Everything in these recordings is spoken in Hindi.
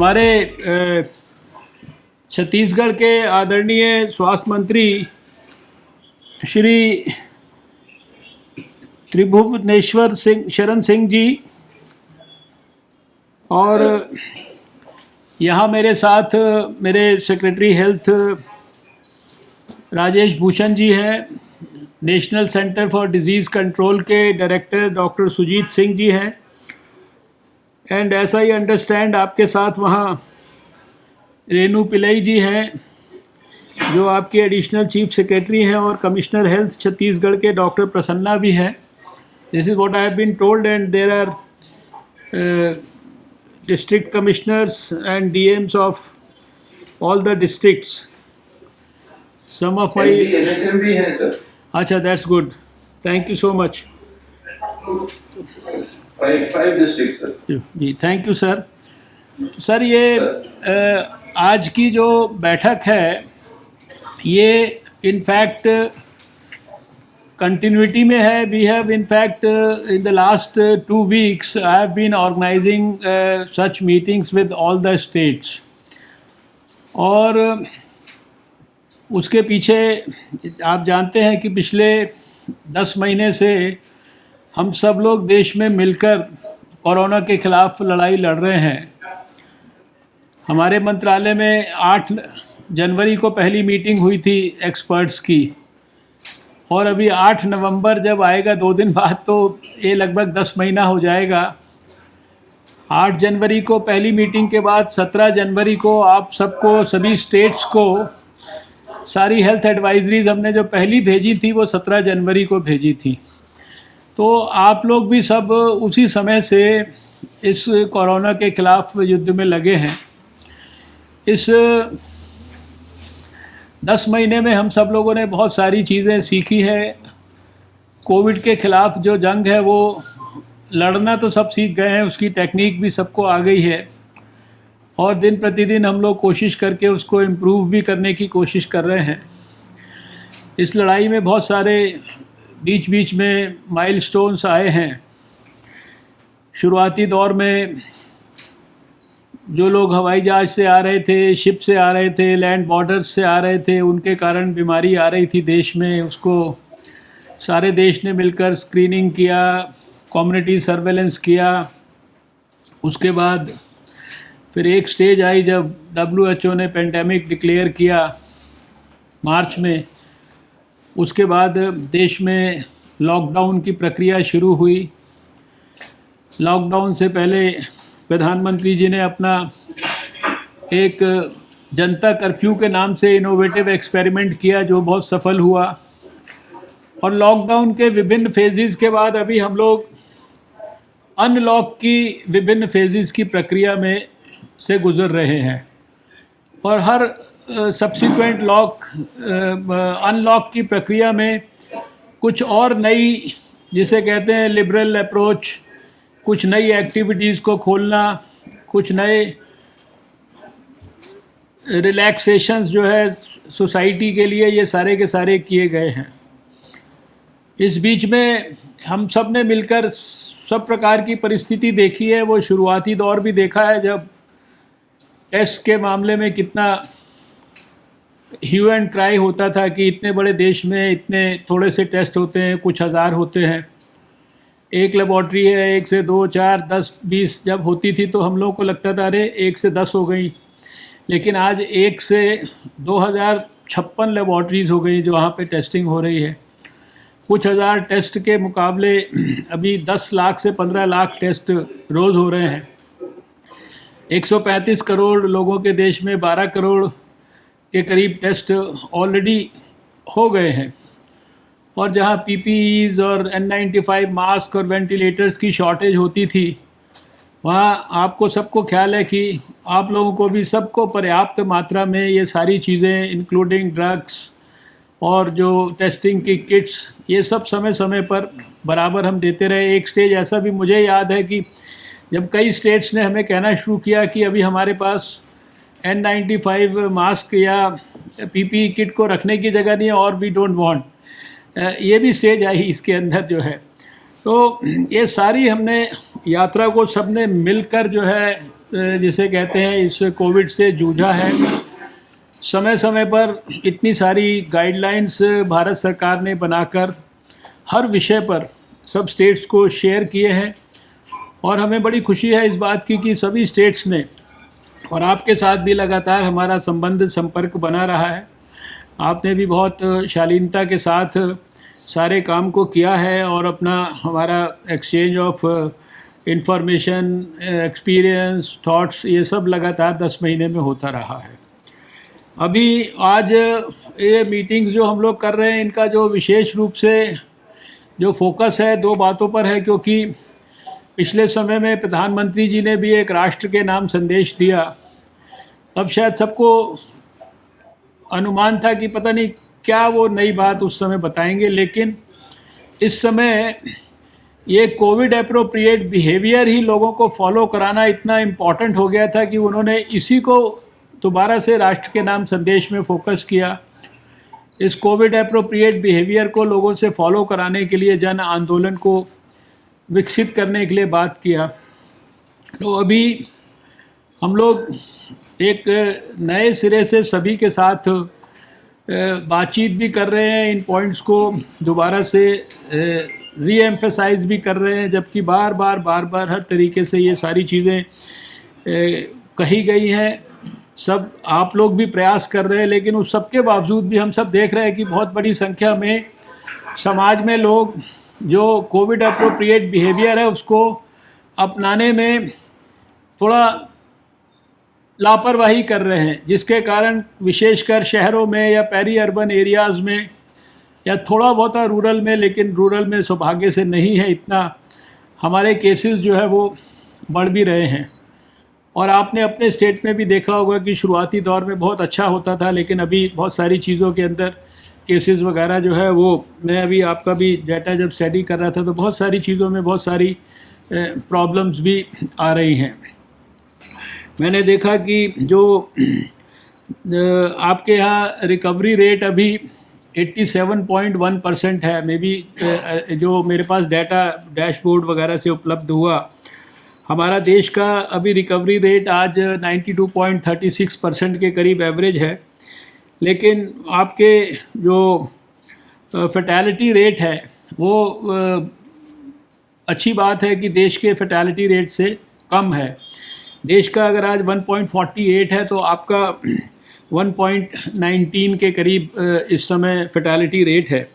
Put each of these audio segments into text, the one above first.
हमारे छत्तीसगढ़ के आदरणीय स्वास्थ्य मंत्री श्री त्रिभुवनेश्वर सिंह शरण सिंह जी और यहाँ मेरे साथ मेरे सेक्रेटरी हेल्थ राजेश भूषण जी हैं, national centre for disease control के डायरेक्टर डॉक्टर सुजीत सिंह जी हैं, एंड ऐसा ही अंडरस्टैंड आपके साथ वहाँ रेनू पिल्लई जी हैं जो आपके एडिशनल चीफ सेक्रेटरी हैं, और कमिश्नर हेल्थ छत्तीसगढ़ के डॉक्टर प्रसन्ना भी हैं. This is what I have been told, and there are district commissioners and DMs of all the districts. Some of my NHMD है sir. अच्छा, that's good. Thank you so much. Five districts sir. जी, thank you sir. सर ये आज की जो बैठक है ये इनफैक्ट कंटिन्यूटी में है. We have in fact in the last 2 weeks I have been organising such meetings with all the states, और उसके पीछे आप जानते हैं कि पिछले 10 महीने से हम सब लोग देश में मिलकर कोरोना के ख़िलाफ़ लड़ाई लड़ रहे हैं. हमारे मंत्रालय में 8 जनवरी को पहली मीटिंग हुई थी एक्सपर्ट्स की, और अभी 8 नवंबर जब आएगा 2 दिन बाद तो ये लगभग 10 महीना हो जाएगा. 8 जनवरी को पहली मीटिंग के बाद 17 जनवरी को आप सबको, सभी स्टेट्स को सारी हेल्थ एडवाइजरीज हमने जो पहली भेजी थी वो 17 जनवरी को भेजी थी. तो आप लोग भी सब उसी समय से इस कोरोना के ख़िलाफ़ युद्ध में लगे हैं. इस 10 महीने में हम सब लोगों ने बहुत सारी चीज़ें सीखी है. कोविड के ख़िलाफ़ जो जंग है वो लड़ना तो सब सीख गए हैं, उसकी टेक्निक भी सबको आ गई है, और दिन प्रतिदिन हम लोग कोशिश करके उसको इम्प्रूव भी करने की कोशिश कर रहे हैं. इस लड़ाई में बहुत सारे बीच बीच में माइलस्टोन्स आए हैं. शुरुआती दौर में जो लोग हवाई जहाज़ से आ रहे थे, शिप से आ रहे थे, लैंड बॉर्डर्स से आ रहे थे, उनके कारण बीमारी आ रही थी देश में, उसको सारे देश ने मिलकर स्क्रीनिंग किया, कम्युनिटी सर्वेलेंस किया. उसके बाद फिर एक स्टेज आई जब WHO ने पेंडेमिक डिक्लेयर किया मार्च में. उसके बाद देश में लॉकडाउन की प्रक्रिया शुरू हुई. लॉकडाउन से पहले प्रधानमंत्री जी ने अपना एक जनता कर्फ्यू के नाम से इनोवेटिव एक्सपेरिमेंट किया जो बहुत सफल हुआ. और लॉकडाउन के विभिन्न फेजेस के बाद अभी हम लोग अनलॉक की विभिन्न फेजेस की प्रक्रिया में से गुज़र रहे हैं, और हर सब्सिक्वेंट अनलॉक की प्रक्रिया में कुछ और नई, जिसे कहते हैं लिबरल अप्रोच, कुछ नई एक्टिविटीज़ को खोलना, कुछ नए रिलैक्सेशंस जो है सोसाइटी के लिए, ये सारे के सारे किए गए हैं. इस बीच में हम सब ने मिलकर सब प्रकार की परिस्थिति देखी है. वो शुरुआती दौर भी देखा है जब टेस्ट के मामले में कितना ह्यू एंड ट्राई होता था कि इतने बड़े देश में इतने थोड़े से टेस्ट होते हैं, कुछ हज़ार होते हैं. एक लेबॉर्ट्री है, 1 से 2, 4, 10, 20 जब होती थी तो हम लोगों को लगता था अरे 1 से 10 हो गई, लेकिन आज 1 से 2056 लेबॉर्ट्रीज़ हो गई जो वहाँ पे टेस्टिंग हो रही है. कुछ हज़ार टेस्ट के मुकाबले अभी 10 लाख से 15 लाख टेस्ट रोज़ हो रहे हैं. 135 करोड़ लोगों के देश में 12 करोड़ के करीब टेस्ट ऑलरेडी हो गए हैं. और जहाँ PPEs और N95 मास्क और वेंटिलेटर्स की शॉर्टेज होती थी, वहाँ आपको सबको ख्याल है कि आप लोगों को भी सबको पर्याप्त मात्रा में ये सारी चीज़ें इंक्लूडिंग ड्रग्स और जो टेस्टिंग की किट्स, ये सब समय समय पर बराबर हम देते रहे. एक स्टेज ऐसा भी मुझे याद है कि जब कई स्टेट्स ने हमें कहना शुरू किया कि अभी हमारे पास N95 मास्क या PPE किट को रखने की जगह नहीं है और वी डोंट वांट, ये भी स्टेज आई इसके अंदर जो है. तो ये सारी हमने यात्रा को सबने मिलकर जो है जिसे कहते हैं इस कोविड से जूझा है। समय समय पर इतनी सारी गाइडलाइंस भारत सरकार ने बनाकर हर विषय पर सब स्टेट्स को शेयर किए हैं, और हमें बड़ी खुशी है इस बात की कि सभी स्टेट्स ने, और आपके साथ भी लगातार हमारा संपर्क बना रहा है। आपने भी बहुत शालीनता के साथ सारे काम को किया है, और अपना हमारा exchange of information, experience, thoughts, ये सब लगातार 10 महीने में होता रहा है। अभी आज ये मीटिंग्स जो हम लोग कर रहे हैं, इनका जो विशेष रूप से जो फोकस है 2 बातों पर है, क्योंकि पिछले समय में प्रधानमंत्री जी ने भी एक राष्ट्र के नाम संदेश दिया। तब शायद सबको अनुमान था कि पता नहीं क्या वो नई बात उस समय बताएंगे, लेकिन इस समय ये कोविड एप्रोप्रिएट बिहेवियर ही लोगों को फॉलो कराना इतना इम्पॉर्टेंट हो गया था कि उन्होंने इसी को दोबारा से राष्ट्र के नाम संदेश में फोकस किया। इस कोविड एप्रोप्रिएट बिहेवियर को लोगों से फॉलो कराने के लिए जन आंदोलन को विकसित करने के लिए बात किया। तो अभी हम लोग एक नए सिरे से सभी के साथ बातचीत भी कर रहे हैं, इन पॉइंट्स को दोबारा से री एम्फेसाइज भी कर रहे हैं, जबकि बार बार हर तरीके से ये सारी चीज़ें कही गई हैं। सब आप लोग भी प्रयास कर रहे हैं, लेकिन उस सब के बावजूद भी हम सब देख रहे हैं कि बहुत बड़ी संख्या में समाज में लोग जो कोविड एप्रोप्रिएट बिहेवियर है उसको अपनाने में थोड़ा लापरवाही कर रहे हैं, जिसके कारण विशेषकर शहरों में या पेरी अर्बन एरियाज़ में या थोड़ा बहुत रूरल में, लेकिन रूरल में सौभाग्य से नहीं है इतना, हमारे केसेस जो है वो बढ़ भी रहे हैं। और आपने अपने स्टेट में भी देखा होगा कि शुरुआती दौर में बहुत अच्छा होता था, लेकिन अभी बहुत सारी चीज़ों के अंदर केसेस वगैरह जो है वो, मैं अभी आपका भी डाटा जब स्टडी कर रहा था तो बहुत सारी चीज़ों में बहुत सारी प्रॉब्लम्स भी आ रही हैं। मैंने देखा कि जो आपके यहाँ रिकवरी रेट अभी 87.1% है, मे बी जो मेरे पास डाटा डैशबोर्ड वगैरह से उपलब्ध हुआ, हमारा देश का अभी रिकवरी रेट आज 92.36% के करीब एवरेज है। लेकिन आपके जो फैटेलिटी रेट है वो अच्छी बात है कि देश के फैटेलिटी रेट से कम है। देश का अगर आज 1.48 है तो आपका 1.19 के करीब इस समय फैटेलिटी रेट है।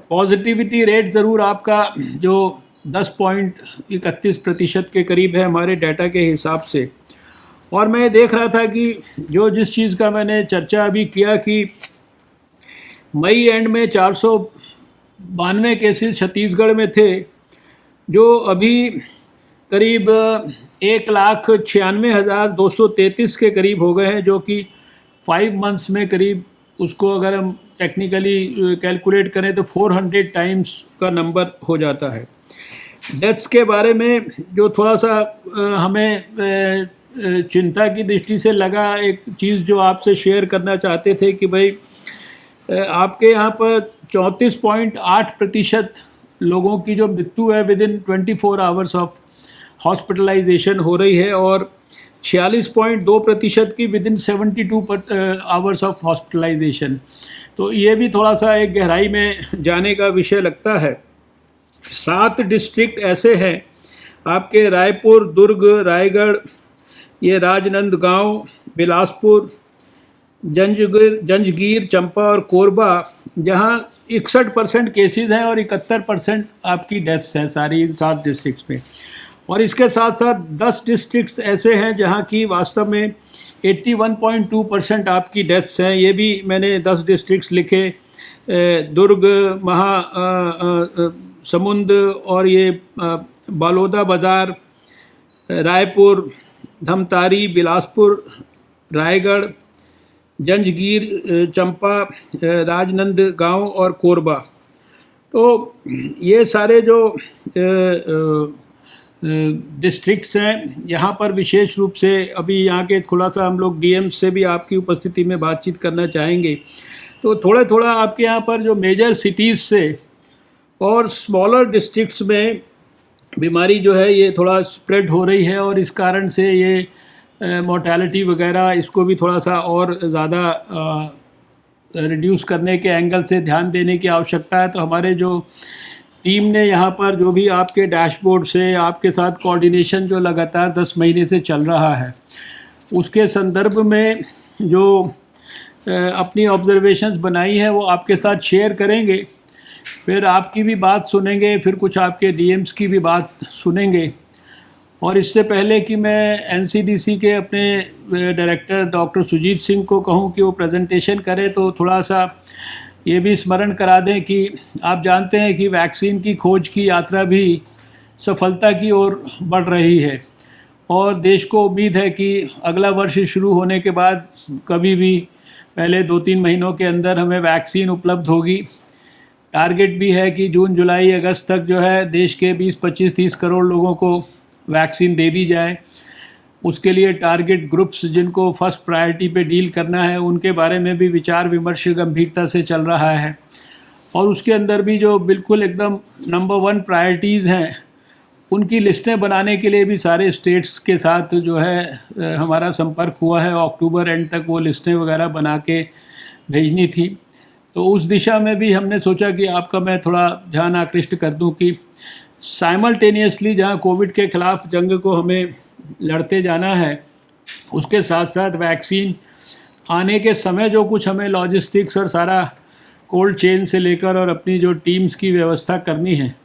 पॉजिटिविटी रेट ज़रूर आपका जो 10.31% के करीब है हमारे डाटा के हिसाब से। और मैं देख रहा था कि जो जिस चीज़ का मैंने चर्चा अभी किया कि मई एंड में 492 केसेस छत्तीसगढ़ में थे, जो अभी करीब 1,96,233 के करीब हो गए हैं, जो कि 5 मंथ्स में करीब उसको अगर हम टेक्निकली कैलकुलेट करें तो 400 टाइम्स का नंबर हो जाता है। डेथ्स के बारे में जो थोड़ा सा हमें चिंता की दृष्टि से लगा, एक चीज़ जो आपसे शेयर करना चाहते थे कि भाई आपके यहाँ पर 34.8% लोगों की जो मृत्यु है within 24 hours of hospitalisation हो रही है, और 46.2% की within 72 hours of hospitalisation. तो ये भी थोड़ा सा एक गहराई में जाने का विषय लगता है। 7 डिस्ट्रिक्ट ऐसे हैं आपके, रायपुर, दुर्ग, रायगढ़, ये राजनांदगांव, बिलासपुर, जंजगीर, चंपा और कोरबा, जहां 61% केसेस हैं और 71% आपकी डेथ्स हैं सारी इन 7 डिस्ट्रिक्ट्स में। और इसके साथ साथ 10 डिस्ट्रिक्ट्स ऐसे हैं जहां की वास्तव में 81.2% आपकी डेथ्स हैं। ये भी मैंने 10 डिस्ट्रिक्ट्स लिखे, दुर्ग, समुंद और ये बालोदा बाज़ार, रायपुर, धमतारी, बिलासपुर, रायगढ़, जंजगीर, चंपा, राजनांदगांव और कोरबा। तो ये सारे जो डिस्ट्रिक्ट्स हैं, यहाँ पर विशेष रूप से अभी यहाँ के खुलासा हम लोग डीएम से भी आपकी उपस्थिति में बातचीत करना चाहेंगे। तो थोड़ा आपके यहाँ पर जो मेजर सिटीज़ से और स्मॉलर डिस्ट्रिक्ट्स में बीमारी जो है ये थोड़ा स्प्रेड हो रही है और इस कारण से ये मोर्टेलिटी वगैरह इसको भी थोड़ा सा और ज़्यादा रिड्यूस करने के एंगल से ध्यान देने की आवश्यकता है। तो हमारे जो टीम ने यहाँ पर जो भी आपके डैशबोर्ड से आपके साथ कोऑर्डिनेशन जो लगातार 10 महीने से चल रहा है, उसके संदर्भ में जो अपनी ऑब्जर्वेशंस बनाई है वो आपके साथ शेयर करेंगे। फिर आपकी भी बात सुनेंगे, फिर कुछ आपके डीएम्स की भी बात सुनेंगे। और इससे पहले कि मैं एनसीडीसी के अपने डायरेक्टर डॉक्टर सुजीत सिंह को कहूं कि वो प्रेजेंटेशन करें, तो थोड़ा सा ये भी स्मरण करा दें कि आप जानते हैं कि वैक्सीन की खोज की यात्रा भी सफलता की ओर बढ़ रही है और देश को उम्मीद है कि अगला वर्ष शुरू होने के बाद कभी भी पहले 2-3 महीनों के अंदर हमें वैक्सीन उपलब्ध होगी। टारगेट भी है कि जून जुलाई अगस्त तक जो है देश के 20-25-30 करोड़ लोगों को वैक्सीन दे दी जाए। उसके लिए टारगेट ग्रुप्स जिनको फर्स्ट प्रायोरिटी पे डील करना है उनके बारे में भी विचार विमर्श गंभीरता से चल रहा है। और उसके अंदर भी जो बिल्कुल एकदम नंबर 1 प्रायोरिटीज़ हैं उनकी लिस्टें बनाने के लिए भी सारे स्टेट्स के साथ जो है हमारा संपर्क हुआ है। अक्टूबर एंड तक वो लिस्टें वगैरह बना के भेजनी थी। तो उस दिशा में भी हमने सोचा कि आपका मैं थोड़ा ध्यान आकृष्ट कर दूं कि साइमल्टेनियसली जहां कोविड के ख़िलाफ़ जंग को हमें लड़ते जाना है, उसके साथ साथ वैक्सीन आने के समय जो कुछ हमें लॉजिस्टिक्स और सारा कोल्ड चेन से लेकर और अपनी जो टीम्स की व्यवस्था करनी है,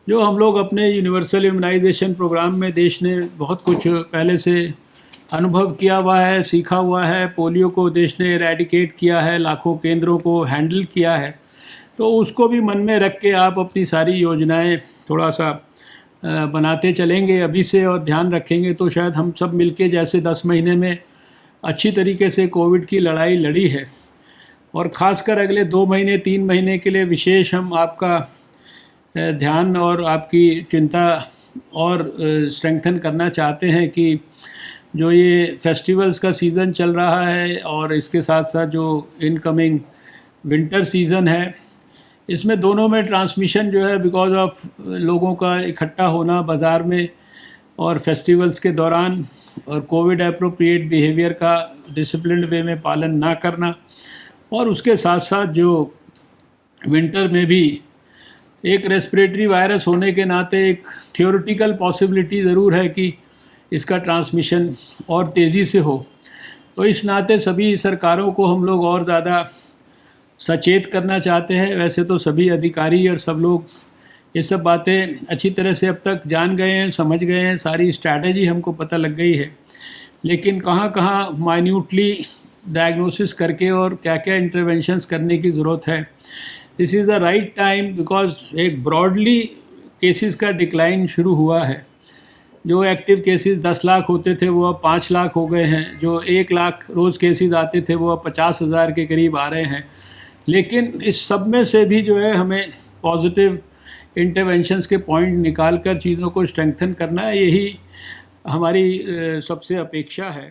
जो हम लोग अपने यूनिवर्सल इम्यूनाइजेशन प्रोग्राम में देश ने बहुत कुछ पहले से अनुभव किया हुआ है, सीखा हुआ है। पोलियो को देश ने एरेडिकेट किया है, लाखों केंद्रों को हैंडल किया है। तो उसको भी मन में रख के आप अपनी सारी योजनाएं थोड़ा सा बनाते चलेंगे अभी से और ध्यान रखेंगे तो शायद हम सब मिलके जैसे 10 महीने में अच्छी तरीके से कोविड की लड़ाई लड़ी है और ख़ासकर अगले 2 महीने 3 महीने के लिए विशेष हम आपका ध्यान और आपकी चिंता और स्ट्रेंथन करना चाहते हैं कि जो ये फेस्टिवल्स का सीज़न चल रहा है और इसके साथ साथ जो इनकमिंग विंटर सीज़न है, इसमें दोनों में ट्रांसमिशन जो है बिकॉज ऑफ लोगों का इकट्ठा होना बाज़ार में और फेस्टिवल्स के दौरान और कोविड एप्रोप्रिएट बिहेवियर का डिसिप्लिन्ड वे में पालन ना करना, और उसके साथ साथ जो विंटर में भी एक रेस्पिरेटरी वायरस होने के नाते एक थियोरेटिकल पॉसिबिलिटी ज़रूर है कि इसका ट्रांसमिशन और तेज़ी से हो। तो इस नाते सभी सरकारों को हम लोग और ज़्यादा सचेत करना चाहते हैं। वैसे तो सभी अधिकारी और सब लोग ये सब बातें अच्छी तरह से अब तक जान गए हैं, समझ गए हैं, सारी स्ट्रैटेजी हमको पता लग गई है, लेकिन कहाँ कहाँ माइन्यूटली डायग्नोसिस करके और क्या क्या इंटरवेंशंस करने की ज़रूरत है। This is the right time because एक ब्रॉडली केसेस का डिक्लाइन शुरू हुआ है। जो एक्टिव केसेस 10 लाख होते थे वो अब 5 लाख हो गए हैं। जो 1 लाख रोज़ केसेस आते थे वो अब 50,000 के करीब आ रहे हैं। लेकिन इस सब में से भी जो है हमें पॉजिटिव इंटरवेंशंस के पॉइंट निकाल कर चीज़ों को स्ट्रेंथन करना है, यही हमारी सबसे अपेक्षा है।